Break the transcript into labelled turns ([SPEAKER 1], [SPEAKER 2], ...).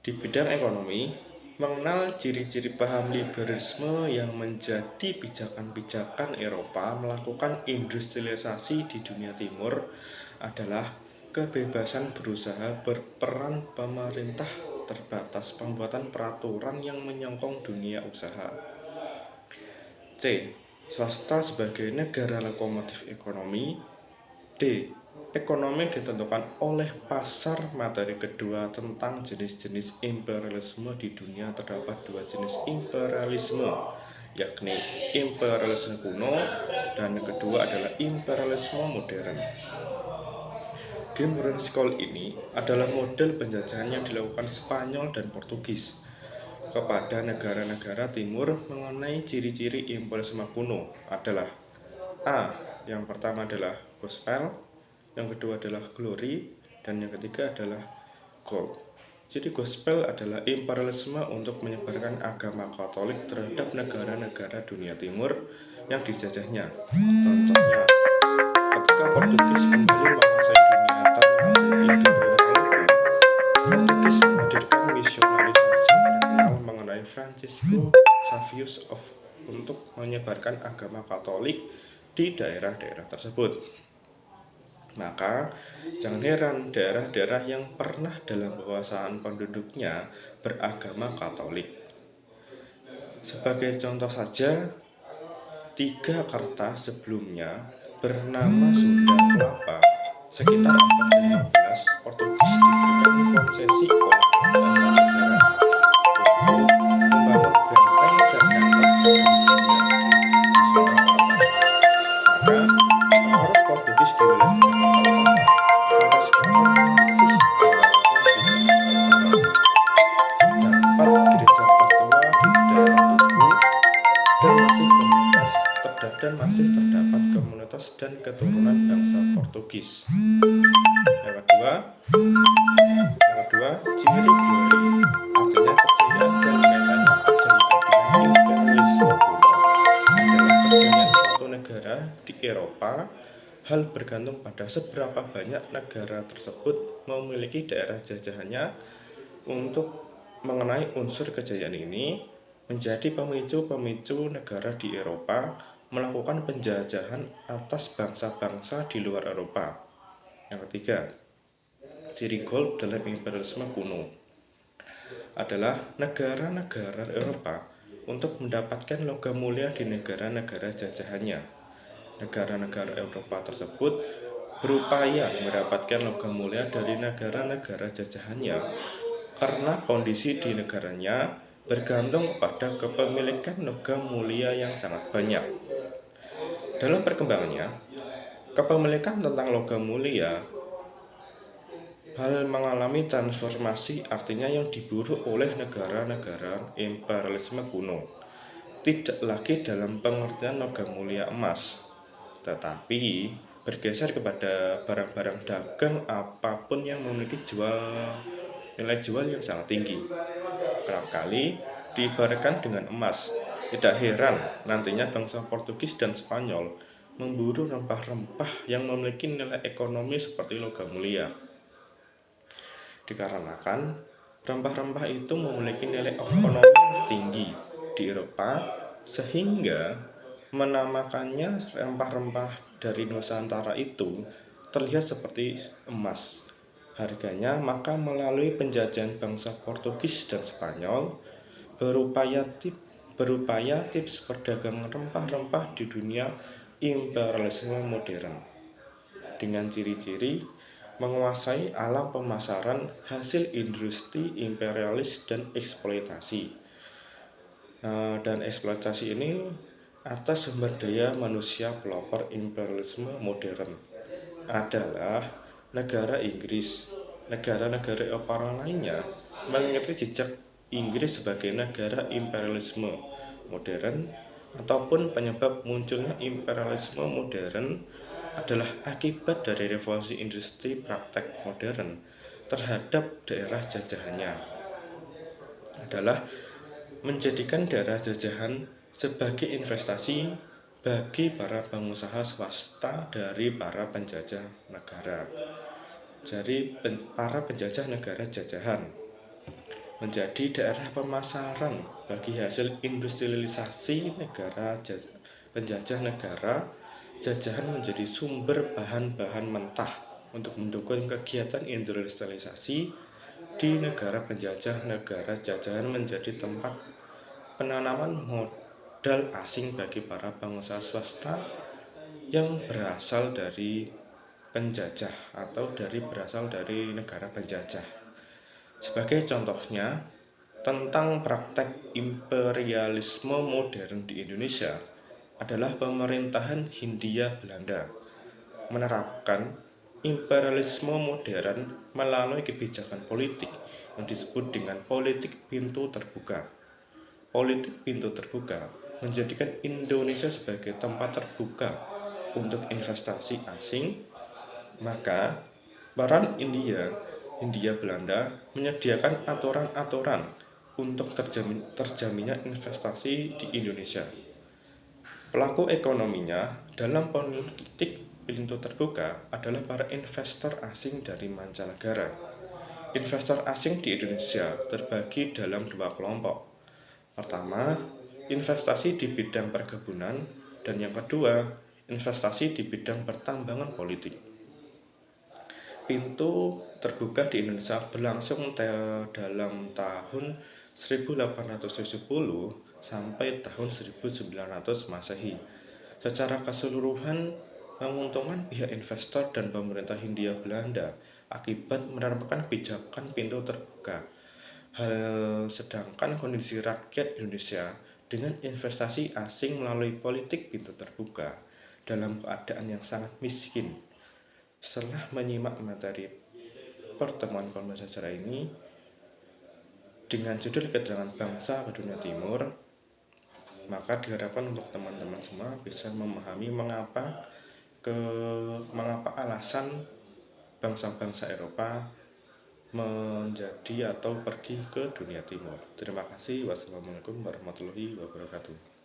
[SPEAKER 1] Di bidang ekonomi, mengenal ciri-ciri paham liberalisme yang menjadi pijakan-pijakan Eropa melakukan industrialisasi di dunia timur adalah kebebasan berusaha berperan pemerintah terbatas pembuatan peraturan yang menyokong dunia usaha. C. Swasta sebagai negara lokomotif ekonomi. D. Ekonomi ditentukan oleh pasar. Materi kedua tentang jenis-jenis imperialisme. Di dunia terdapat dua jenis imperialisme, yakni imperialisme kuno dan yang kedua adalah imperialisme modern. Game Modern School ini adalah model penjajahan yang dilakukan Spanyol dan Portugis kepada negara-negara timur. Mengenai ciri-ciri imperialisme kuno adalah A. Yang pertama adalah gospel, yang kedua adalah glory, dan yang ketiga adalah gold. Jadi gospel adalah imperialisme untuk menyebarkan agama Katolik terhadap negara-negara dunia timur yang dijajahnya. Contohnya, ketika Portugis kembali menguasai dunia ternate dari Maluku, Portugis menghadirkan misionarisasi terkenal mengenai Francisco Xavier untuk menyebarkan agama Katolik di daerah-daerah tersebut. Maka jangan heran daerah-daerah yang pernah dalam kekuasaan penduduknya beragama Katolik. Sebagai contoh saja, 3 kertas sebelumnya bernama Sunda Kelapa. Sekitar abad 15, Portugis diberikan konsesi oleh kerajaan Pajajaran untuk membangun benteng dan kantor dagang dunia di Sumatera. Maka pengaruh Portugis di wilayah Jakarta Utara sampai sekarang masih berlangsung di Jakarta Utara. Terdapat gereja tertua di daerah Tugu dan masih terdapat komunitas dan keturunan bangsa Portugis. Yang kedua, ciri glory, artinya kejayaan dan kaitannya kejayaan dengan imperialisme kuno adalah kejayaan suatu negara di Eropa. Hal bergantung pada seberapa banyak negara tersebut memiliki daerah jajahannya. Untuk mengenai unsur kejayaan ini menjadi pemicu negara di Eropa melakukan penjajahan atas bangsa-bangsa di luar Eropa. Yang ketiga, ciri gold dalam imperialisme kuno adalah negara-negara Eropa untuk mendapatkan logam mulia di negara-negara jajahannya. Negara-negara Eropa tersebut berupaya mendapatkan logam mulia dari negara-negara jajahannya karena kondisi di negaranya bergantung pada kepemilikan logam mulia yang sangat banyak. Dalam perkembangannya, kepemilikan tentang logam mulia hal mengalami transformasi, artinya yang diburu oleh negara-negara imperialisme kuno tidak lagi dalam pengertian logam mulia emas, tetapi bergeser kepada barang-barang dagang apapun yang memiliki nilai jual yang sangat tinggi. Kerap kali diibaratkan dengan emas. Tidak heran nantinya bangsa Portugis dan Spanyol memburu rempah-rempah yang memiliki nilai ekonomi seperti logam mulia. Dikarenakan rempah-rempah itu memiliki nilai ekonomi yang tinggi di Eropa, sehingga menamakannya rempah-rempah dari Nusantara itu terlihat seperti emas harganya. Maka melalui penjajahan bangsa Portugis dan Spanyol berupaya tips perdagangan rempah-rempah di dunia imperialisme modern dengan ciri-ciri menguasai alam pemasaran hasil industri imperialis dan eksploitasi. Dan eksploitasi ini atas sumber daya manusia. Pelopor imperialisme modern adalah negara Inggris. Negara-negara Eropa lainnya mengikuti jejak Inggris sebagai negara imperialisme modern, ataupun penyebab munculnya imperialisme modern adalah akibat dari revolusi industri praktek modern terhadap daerah jajahannya adalah menjadikan daerah jajahan sebagai investasi bagi para pengusaha swasta dari para penjajah negara. Jadi para penjajah negara jajahan. menjadi daerah pemasaran bagi hasil industrialisasi penjajah negara. Jajahan menjadi sumber bahan-bahan mentah untuk mendukung kegiatan industrialisasi di negara penjajah. Negara jajahan menjadi tempat penanaman modal asing bagi para pengusaha swasta yang berasal dari penjajah atau berasal dari negara penjajah. Sebagai contohnya, tentang praktek imperialisme modern di Indonesia adalah pemerintahan Hindia Belanda menerapkan imperialisme modern melalui kebijakan politik yang disebut dengan politik pintu terbuka. Politik pintu terbuka menjadikan Indonesia sebagai tempat terbuka untuk investasi asing. Maka peran Hindia Belanda menyediakan aturan-aturan untuk terjaminnya investasi di Indonesia. Pelaku ekonominya dalam politik pintu terbuka adalah para investor asing dari mancanegara. Investor asing di Indonesia terbagi dalam dua kelompok. Pertama, investasi di bidang perkebunan, dan yang kedua, investasi di bidang pertambangan politik. Pintu terbuka di Indonesia berlangsung dalam tahun 1870 sampai tahun 1900 Masehi. Secara keseluruhan menguntungkan pihak investor dan pemerintah Hindia Belanda akibat menerapkan kebijakan pintu terbuka. Sedangkan kondisi rakyat Indonesia dengan investasi asing melalui politik pintu terbuka dalam keadaan yang sangat miskin. Setelah menyimak materi pertemuan pembelajaran ini dengan judul Kedatangan Bangsa ke Dunia Timur, maka diharapkan untuk teman-teman semua bisa memahami mengapa alasan bangsa-bangsa Eropa menjadi atau pergi ke dunia timur. Terima kasih. Wassalamualaikum warahmatullahi wabarakatuh.